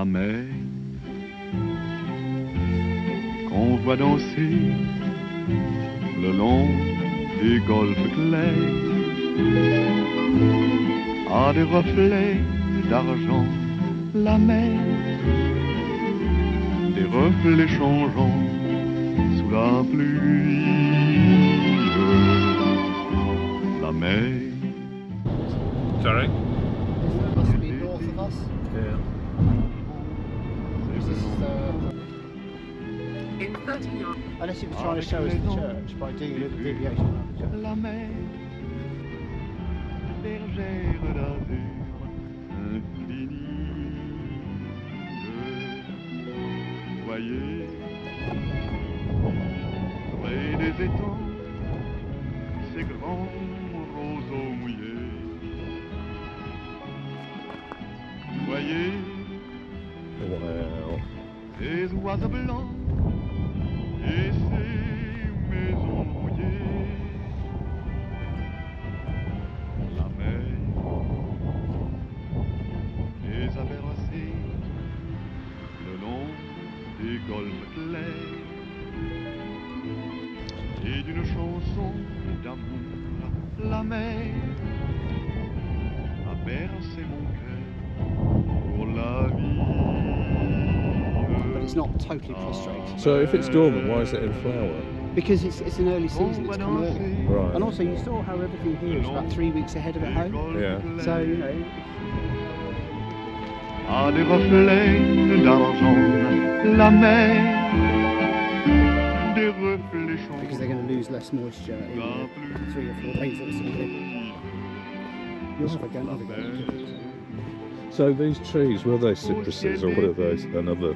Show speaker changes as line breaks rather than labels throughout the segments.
la mer qu'on voit danser le long des golfes clairs a des reflets d'argent, la mer, des reflets changeants sous la pluie, la mer.
Sorry?
This must be north of us.
Yeah.
This is
In 30 yards.
unless you were trying to show us the church by doing a little deviation around the church.
La mer, bergère d'azur infini. Voyez, près des étangs, ces grands roseaux mouillés. Voyez,
Wow.
ces oiseaux blancs et ces maisons rouillées. La mer les a bercés le long des golfes clairs et d'une chanson d'amour. La mer a bercé mon cœur pour la vie.
But it's not totally prostrate.
So if it's dormant, why is it in flower?
Because it's an early season, it's come early.
Right.
And also you saw how everything here is about 3 weeks ahead of at home.
Yeah.
So, you know,
A des reflets d'argent, la mer, des reflets
because they're going to lose less moisture in the 3 or 4 days that it's going to be. You'll have a go, have a go.
So these trees, were they cypresses or what are those? Another,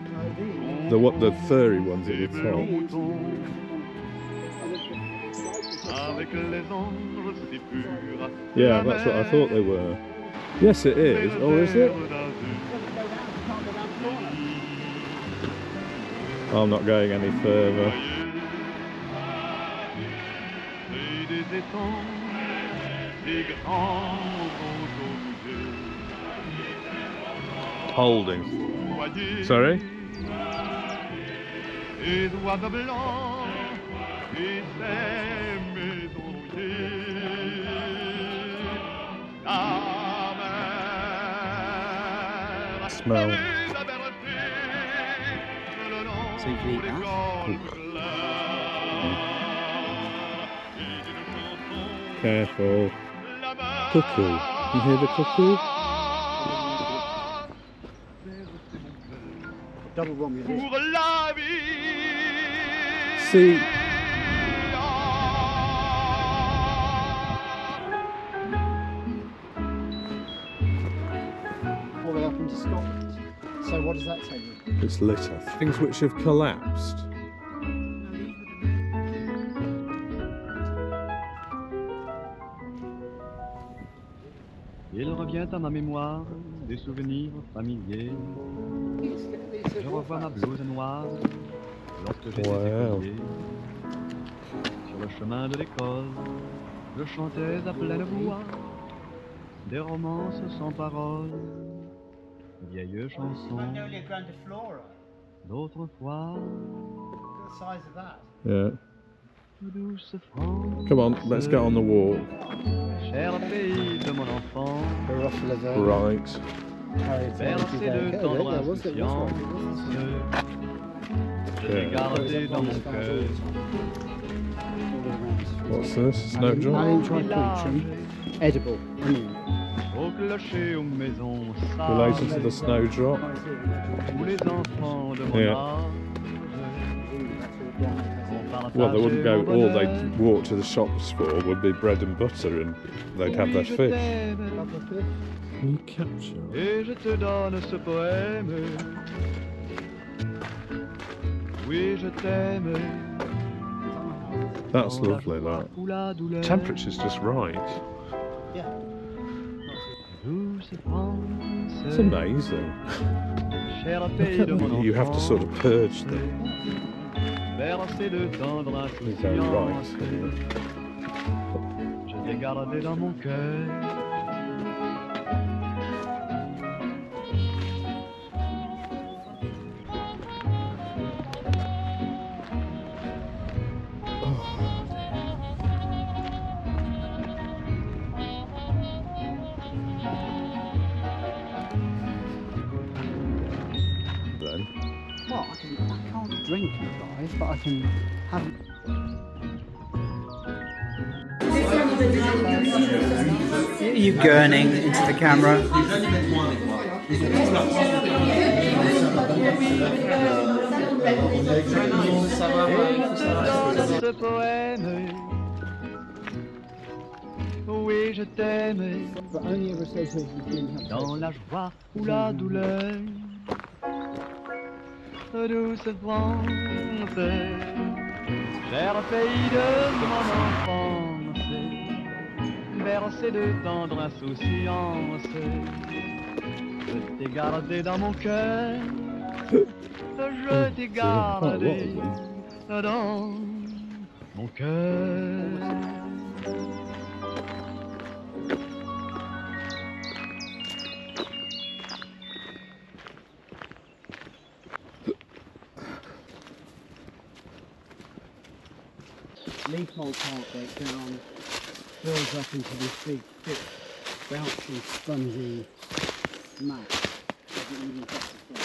the furry ones at the top.
Avec les anges si purs.
Yeah, that's what I thought they were. Yes, it is. Or is it? I'm not going any further.
Et des étangs, des grands roseaux mouillés.
Holding.
Voyez,
Sorry?
les oiseaux blancs et ces maisons rouillées. La mer
Smell.
les a bercés le long
So you can eat
des
that?
golfes clairs. Et d'une chanson,
Careful.
la mer
Cuckoo. You hear the cuckoo?
Double whammy of this.
pour la vie.
See,
All the way up into Scotland. So what does that tell you?
it's lit up. Things which have collapsed.
Il revient à ma mémoire des souvenirs familiers. Je revois ma blouse noire lorsque j'étais
Wow.
écolier. Sur le chemin de l'école, je chantais à pleine voix des romances sans paroles, vieilles chansons d'autrefois.
Yeah.
Douce France,
Come on, let's get on the walk.
cher pays de mon enfance,
The ruffle of the
Right.
bercé de tendre insouciance, je l'ai gardé dans mon cœur.
What's this? Snowdrop?
Unintried poultry, edible. Onion.
Au clocher, aux maisons
Related to the snowdrop?
tous les enfants de mon
Yeah.
âge.
Well, they wouldn't go, all they'd walk to the shops for would be bread and butter and they'd have their fish. Can you capture it?
Et je te donne ce poème. Oui, je t'aime.
That's lovely, that.
Ou la douleur.
Temperature's just right.
Yeah.
Douce France,
It's amazing.
cher pays de mon
You have to sort of purge them.
bercé de tendre
You go right.
insouciance. Je t'ai gardé dans mon cœur.
drink and drive, but I can have.
Are you gurning into the camera?
Ce poème, oui je t'aime,
But only ever associated with being happy.
dans la joie ou la douleur, douce France, cher pays de mon enfance, bercé de tendre insouciance, je t'ai gardé dans mon cœur, je t'ai gardé dans mon cœur.
Leaf mold can't break down, builds up into this big, thick, bouncy, spongy mat. Doesn't even touch the floor.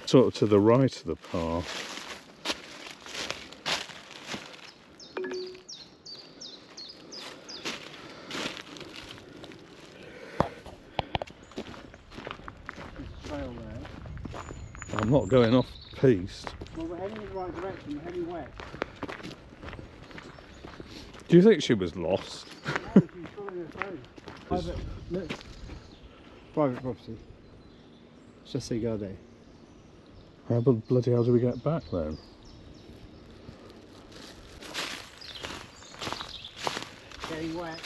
Sort of to the right of the path.
There's a trail there.
I'm not going off piste.
Well, we're heading in the right direction, we're heading west.
Do you think she was lost?
No, she's following her phone. Private, look. Private property. Saint-gldas.
How bloody hell do we get back then?
Getting wet.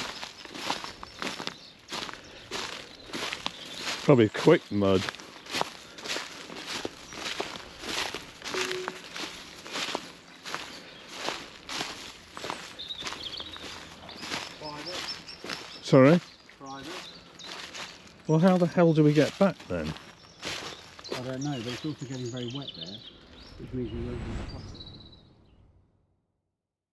Probably quick mud.
Private.
Sorry?
Private.
Well, how the hell do we get back then?
I don't know, but it's also getting very wet there, which means we won't be crossing.